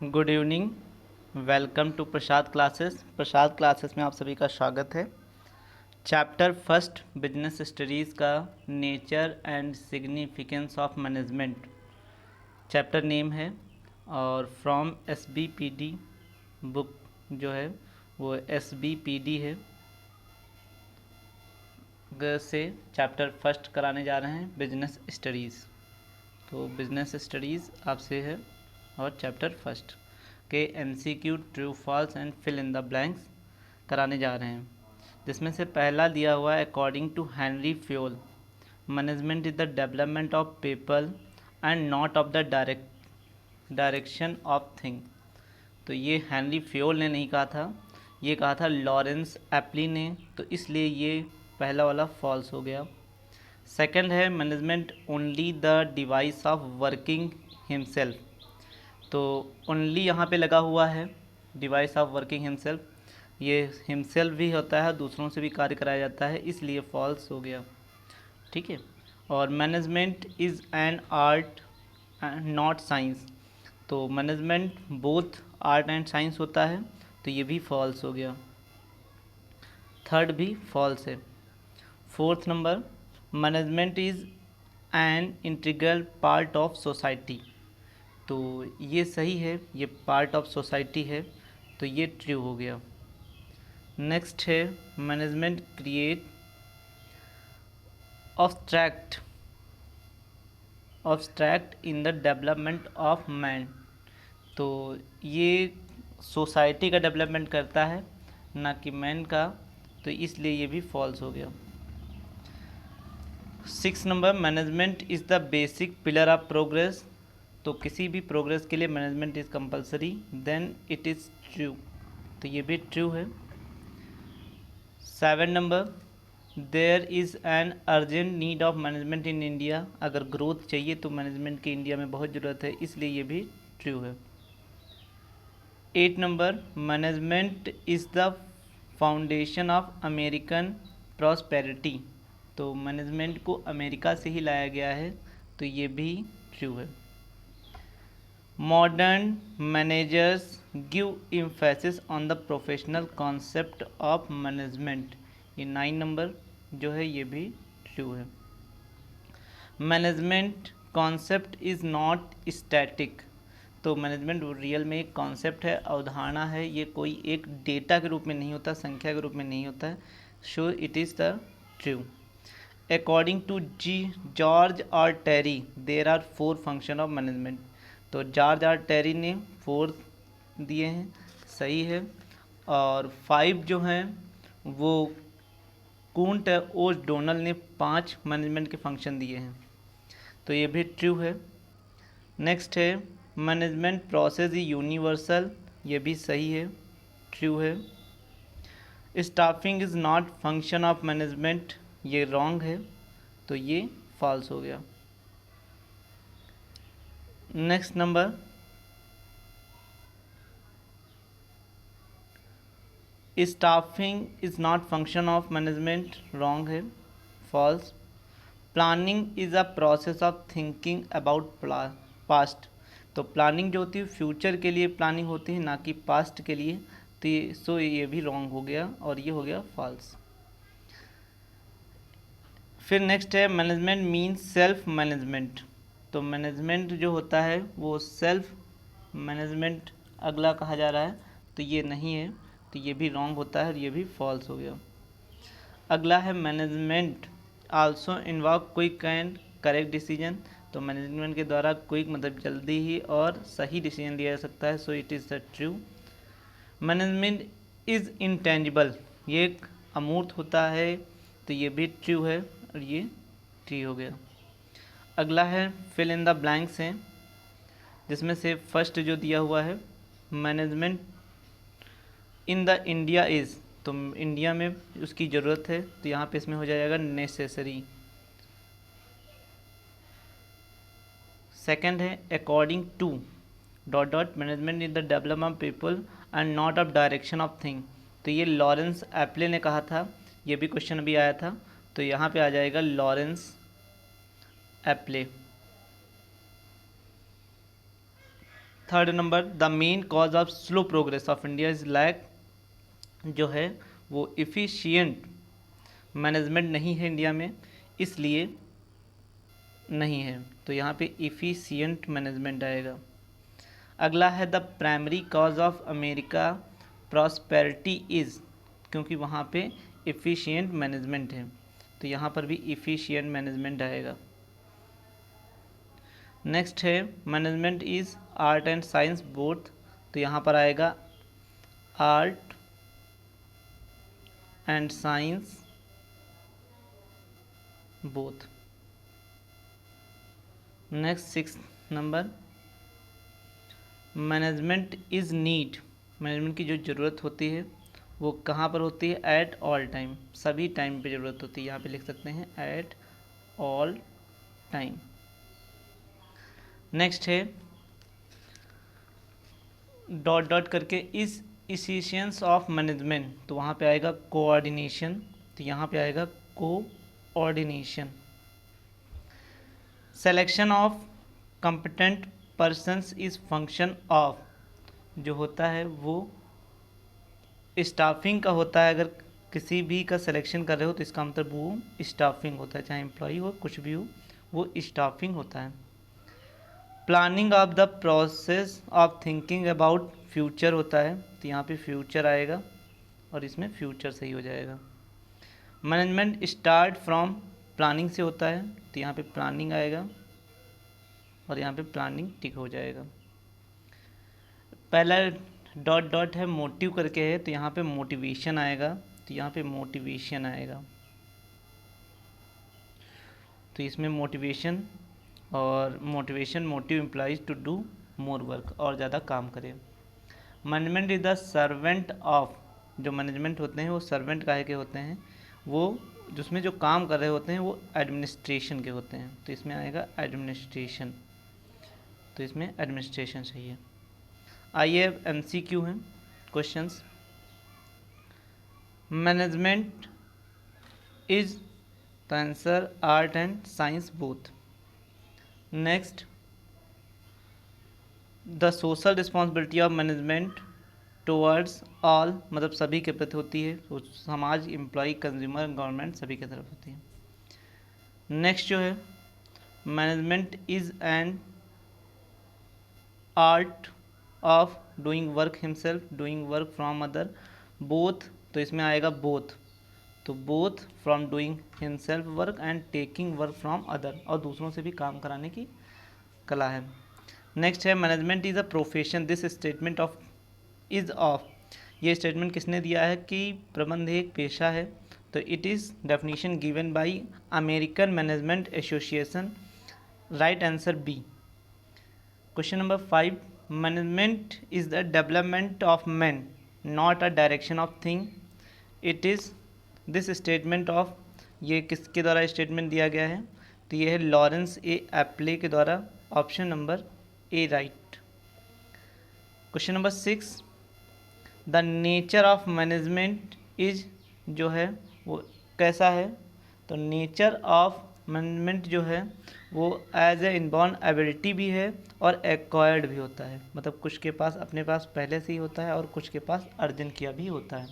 Good evening. Welcome to Prasad classes. Prasad classes में आप सभी का स्वागत है। चैप्टर फर्स्ट बिजनेस स्टडीज़ का nature and significance of management chapter name है और फ्रॉम SBPD बुक जो है वो SBPD है से चैप्टर फर्स्ट कराने जा रहे हैं बिजनेस स्टडीज़। तो बिजनेस स्टडीज़ आपसे है और चैप्टर फर्स्ट के MCQ true false and fill in the blanks कराने जा रहे हैं, जिसमें से पहला दिया हुआ है according to Henry Fayol management is the development of people and not of the direction of thing. तो ये हेनरी फ्योल ने नहीं कहा था, ये कहा था लॉरेंस एप्ली ने, तो इसलिए ये पहला वाला फॉल्स हो गया। सेकंड है management only the device of working himself. तो ओनली यहाँ पे लगा हुआ है डिवाइस ऑफ वर्किंग हिमसेल्फ, ये हिमसेल्फ भी होता है, दूसरों से भी कार्य कराया जाता है, इसलिए फॉल्स हो गया। ठीक है। और management is an art not science. तो management both art and science होता है, तो ये भी फॉल्स हो गया। थर्ड भी फॉल्स है। Fourth number management is an integral part of society. तो ये सही है, ये पार्ट ऑफ सोसाइटी है, तो ये ट्रू हो गया। नेक्स्ट है management create obstruct in the development of man. तो ये सोसाइटी का डेवलपमेंट करता है, ना कि मैन का, तो इसलिए ये भी फॉल्स हो गया। 6 number management is the basic pillar of progress. तो किसी भी प्रोग्रेस के लिए management is compulsory, then it is true, तो ये भी ट्रू है। 7 number there is an urgent need of management in India. अगर ग्रोथ चाहिए तो मैनेजमेंट की इंडिया में बहुत ज़रूरत है, इसलिए ये भी ट्रू है। 8 number management is the foundation of American prosperity. तो मैनेजमेंट को अमेरिका से ही लाया गया है, तो ये भी ट्रू है। Modern managers give emphasis on the professional concept of management. ये 9 नंबर जो है ये भी ट्रू है। Management concept is not static. तो मैनेजमेंट रियल में एक कॉन्सेप्ट है, अवधारणा है, ये कोई एक डेटा के रूप में नहीं होता, संख्या के रूप में नहीं होता है, so it is the true. According to George are Terry there are 4 function of management. तो जॉर्ज आर टेरी ने 4 दिए हैं, सही है। और 5 जो हैं वो कूंट ओ डोनल ने 5 मैनेजमेंट के फंक्शन दिए हैं, तो ये भी ट्रू है। नेक्स्ट है मैनेजमेंट प्रोसेस ई यूनिवर्सल, ये भी सही है, ट्रू है। Staffing is not function of management, ये रॉन्ग है, तो ये फॉल्स हो गया। Next number staffing is not function of management, wrong है, false. Planning is a process of thinking about past. तो प्लानिंग जो होती है फ्यूचर के लिए प्लानिंग होती है, ना कि पास्ट के लिए, तो ये भी रॉन्ग हो गया और ये हो गया फॉल्स। फिर नेक्स्ट है मैनेजमेंट मीन्स सेल्फ मैनेजमेंट। तो मैनेजमेंट जो होता है वो सेल्फ मैनेजमेंट अगला कहा जा रहा है, तो ये नहीं है, तो ये भी रॉन्ग होता है और ये भी फॉल्स हो गया। अगला है management also involve quick and correct decision. तो मैनेजमेंट के द्वारा क्विक मतलब जल्दी ही और सही डिसीजन लिया जा सकता है, so it is the true. Management is intangible, ये एक अमूर्त होता है, तो ये भी ट्रू है और ये ट्रू हो गया। अगला है फिल इन द ब्लैंक्स हैं, जिसमें से फर्स्ट जो दिया हुआ है management in the India is. तो इंडिया में उसकी ज़रूरत है, तो यहाँ पे इसमें हो जाएगा नेसेसरी। सेकंड है according to dot dot management in the development of people and not of direction of thing. तो ये लॉरेंस एप्ले ने कहा था, ये भी क्वेश्चन अभी आया था, तो यहाँ पे आ जाएगा Lawrence Appley. Third number, the main cause of slow progress of India is lack, जो है वो इफ़िशियंट मैनेजमेंट नहीं है इंडिया में, इसलिए नहीं है, तो यहाँ पे इफ़िशियंट मैनेजमेंट आएगा। अगला है the primary cause of America prosperity is, क्योंकि वहाँ पे इफ़िशियंट मैनेजमेंट है, तो यहाँ पर भी इफ़िशियंट मैनेजमेंट आएगा। नेक्स्ट है management is art and science both, तो यहाँ पर आएगा art and science both. Next 6 number, management is need, management की जो ज़रूरत होती है वो कहाँ पर होती है, एट ऑल टाइम, सभी टाइम पे ज़रूरत होती है, यहाँ पे लिख सकते हैं एट ऑल टाइम। नेक्स्ट है डॉट डॉट करके इस इफिशिएंसी ऑफ मैनेजमेंट, तो वहाँ पे आएगा कोऑर्डिनेशन, तो यहाँ पे आएगा coordination. Selection of competent persons is function of, जो होता है वो स्टाफिंग का होता है। अगर किसी भी का सिलेक्शन कर रहे हो तो इसका मतलब वो स्टाफिंग होता है, चाहे एम्प्लॉय हो कुछ भी हो, वो स्टाफिंग होता है। Planning of the process of thinking about future होता है, तो यहाँ पे फ्यूचर आएगा और इसमें फ्यूचर सही हो जाएगा। मैनेजमेंट स्टार्ट फ्रॉम प्लानिंग से होता है, तो यहाँ पे प्लानिंग आएगा और यहाँ पे प्लानिंग टिक हो जाएगा। पहला डॉट डॉट है मोटिव करके है, तो यहाँ पे मोटिवेशन आएगा, तो यहाँ पे मोटिवेशन आएगा, तो इसमें मोटिवेशन और motivation motive employees to do more work, और ज़्यादा काम करें। Management is the servant of, जो मैनेजमेंट होते हैं वो सर्वेंट काहे के होते हैं, वो जिसमें जो काम कर रहे होते हैं वो एडमिनिस्ट्रेशन के होते हैं, तो इसमें आएगा एडमिनिस्ट्रेशन, तो इसमें एडमिनिस्ट्रेशन चाहिए। आइए अब MCQ हैं questions. Management is the answer art and science both. Next, the social responsibility of management towards all, मतलब सभी के प्रति होती है, तो समाज, एम्प्लॉय, कंज्यूमर, गवर्नमेंट, सभी की तरफ होती है। नेक्स्ट जो है management is an art of doing work himself, doing work from other, both, तो इसमें आएगा बोथ, तो both from doing himself work and taking work from other, और दूसरों से भी काम कराने की कला है। नेक्स्ट है management is a profession, this statement of is of, ये स्टेटमेंट किसने दिया है कि प्रबंध एक पेशा है, तो it is definition given by American Management Association, right answer B. Question number 5, management is the development of man not a direction of thing, it is this statement of, ये किसके द्वारा स्टेटमेंट दिया गया है, तो ये है लॉरेंस ए एप्ले के द्वारा, option number A right. Question number 6, the nature of management is, जो है वो कैसा है, तो नेचर ऑफ मैनेजमेंट जो है वो एज ए इनबॉर्न एबिलिटी भी है और एक्वायर्ड भी होता है, मतलब कुछ के पास अपने पास पहले से ही होता है और कुछ के पास अर्जन किया भी होता है।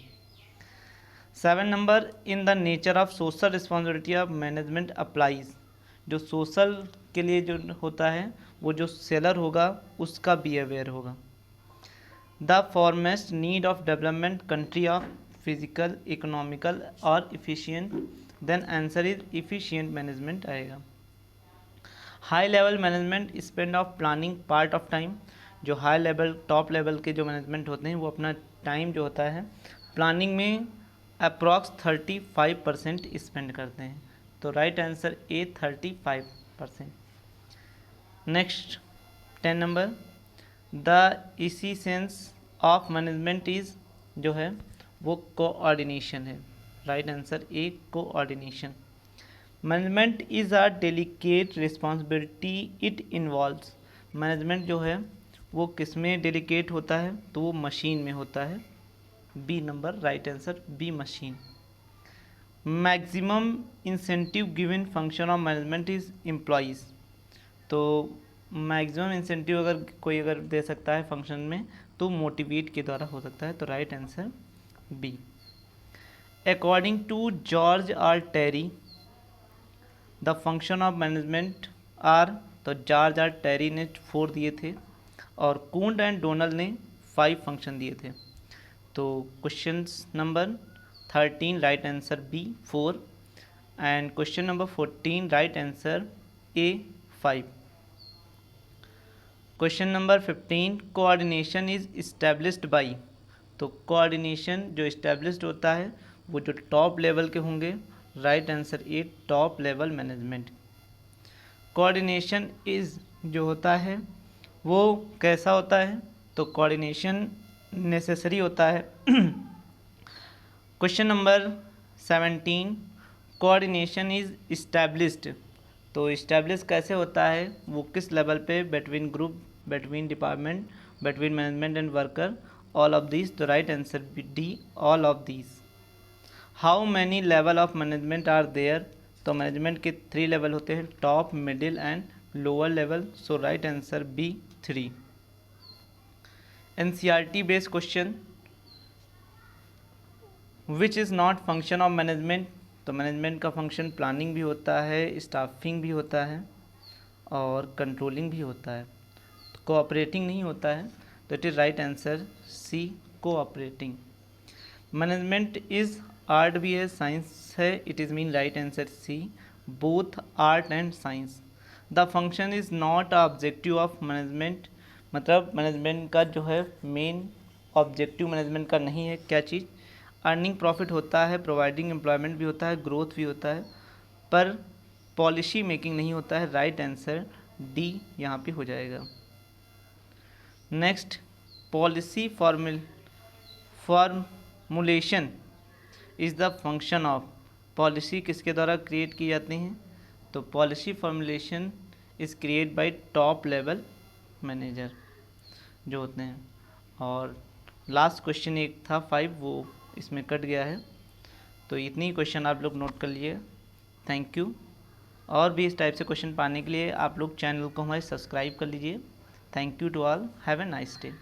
7 number, in the nature of social responsibility of management applies, जो सोशल के लिए जो होता है वो जो सेलर होगा उसका बिहेवियर होगा। The foremost need of development country of physical, economical और efficient, then answer is efficient management आएगा। High level management spend of planning part of time, जो हाई लेवल टॉप लेवल के जो मैनेजमेंट होते हैं वो अपना टाइम जो होता है प्लानिंग में अप्रॉक्स 35% स्पेंड करते हैं, तो right answer A 35%। Next 10 number, the efficiency of management is, जो है वो कोऑर्डिनेशन है, right answer A coordination. Management is a delicate responsibility it involves, management जो है वो किस में डेलिकेट होता है, तो वो मशीन में होता है, B number right answer B machine. Maximum incentive given function of management is employees, तो मैक्सिमम इंसेंटिव अगर कोई अगर दे सकता है फंक्शन में तो मोटिवेट के द्वारा हो सकता है, तो right answer B. According to George are Terry the function of management are, तो जॉर्ज आर टेरी ने 4 दिए थे और कुंड एंड डोनल ने 5 फंक्शन दिए थे। तो question number 13 right answer B 4 and question number 14 right answer A 5। Question number 15 coordination is established by, तो कोऑर्डिनेशन जो इस्टेब्लिश्ड होता है वो जो टॉप लेवल के होंगे, right answer A top level management. Coordination is जो होता है वो कैसा होता है, तो कोऑर्डिनेशन नेसेसरी होता है। Question number 17 coordination is established, तो इस्टेब्लिश कैसे होता है, वो किस लेवल पे, between group, between department, between management and worker, all of this, तो right answer D all of this. How many level of management are there, तो management के 3 लेवल होते हैं, top, middle and lower level, so right answer B 3। NCERT based question, which is not function of management, तो management का function planning भी होता है, staffing भी होता है और कंट्रोलिंग भी होता है, तो कोऑपरेटिंग नहीं होता है, तो it is right answer C cooperating. Management is art भी है, साइंस है, it is mean right answer C both art and science. The function is not a objective of management, मतलब मैनेजमेंट का जो है मेन ऑब्जेक्टिव मैनेजमेंट का नहीं है, क्या चीज़, अर्निंग प्रॉफिट होता है, प्रोवाइडिंग एम्प्लॉयमेंट भी होता है, ग्रोथ भी होता है, पर पॉलिसी मेकिंग नहीं होता है, राइट आंसर डी यहाँ पे हो जाएगा। Next, policy formulation is the function of, policy किसके द्वारा क्रिएट की जाती हैं, तो policy formulation is create bye top level manager जो होते हैं। और लास्ट क्वेश्चन एक था 5, वो इसमें कट गया है, तो इतनी क्वेश्चन आप लोग नोट कर लिए। Thank you. और भी इस टाइप से क्वेश्चन पाने के लिए आप लोग चैनल को हमारे सब्सक्राइब कर लीजिए। Thank you to all, have a nice day.